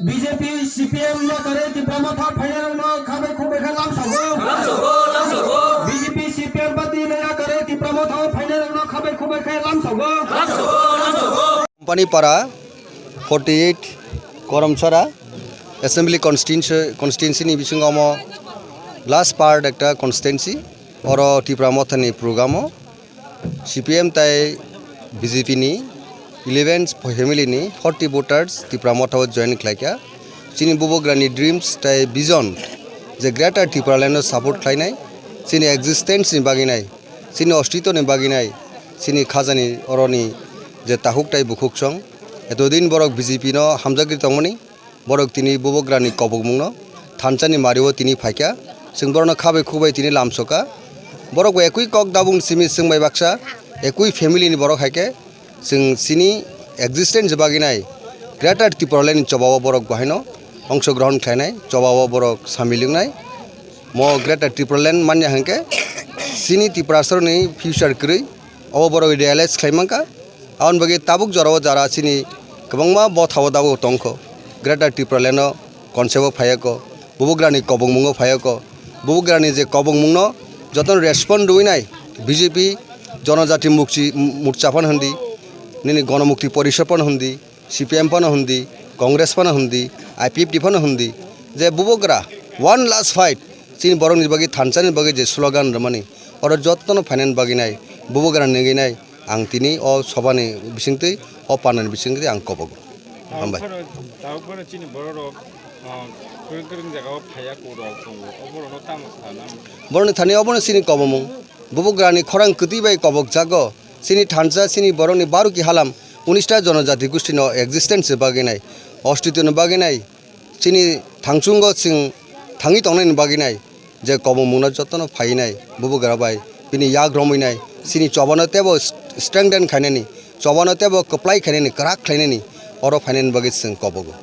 BJP CPM nya kare diploma thar final no khabe khube khalam sago BJP CPM pati nya kare diploma thar final no khabe khube khalam sago Company para 48 Koramchara Assembly constituency ni bisingamo last part ekta constituency oro tipramothani program CPM tai BJP ni 11 family ni 40 voters tipramoth join khlaika chini bubograni dreams tai vision je greater tipraland support khlainai chini existence ni baginai chini ostito ni baginai chini khajani oroni je tahuk tai bukhuk song etodin borok BJP no hamjagri tongmani borok tini bubograni kobogmungno thanchani mariwo tini phaika singborno khabai khubai tini lamsoka borok ekui kok dabung simi singbai baksa ekui family ni borok haike sing sini existence baginai greater tipraland chobawa borok bahino অংশগ্রহণ খাইনাই চবাও বরক সামিলিংনাই মো greater Tripuraland মান্য হাঙ্কে সিনি ত্রিপুরাসরনি future করি of Borok realise খাইমাঙ্কা আউন বাকি তাবুক জরাও যারা সিনি গোबांमा বথাও দাবো টংখ greater Tripuraland concept ফায়াক বুবুগ্রানি কবংমুঙ্গ ফায়াক বুবুগ্রানি যে কবংমুঙ্গ যতন respond দুইনাই BJP জনজাতি মোর্চাফান হন্দি নিনি গণমুক্তি পরিষদপন হন্দি CPM পন হন্দি কংগ্রেস পন হন্দি IPF ডিফানো হন্দি যে বুবগ্রা ওয়ান লাস্ট ফাইট চীন বরংনি বাকি থানচানি বাকি যে স্লোগান রমানি অর যত্ন ফাইনান বাগিনাই বুবগ্রা নেগিনাই আং তিনি অ সবানি বিসিংতৈ অ পানানি বিসিংতৈ আং কবগ হামবাই তারপরে চীন বড়রক করিং জায়গাও ফায়া কোরক অবরনো তামসানা বরনি থানি অবনি চিনি কবমুং বুবগ্রানি খরাং কতিবাই কবক জাগো চিনি থানচা চিনি বরংনি বারুকি হালাম 19টা জনজাতি গোষ্ঠী ন এক্সিস্টেন্স বাগিনাই अस्तित्व बागिनाय चीनी थांचुंग सिं थांगी तंगनाय बागिनाय जे कबमुंगना जतन फाइनाय बुबुग्राबाय बिनि याग रमैनाय सिनि चबानो तेबो स्ट्रेंथेन खायनायनि चबानो तेबो कप्लाय खायनायनि क्राक खायनायनि अर फाइनायनि बागै जों कबगो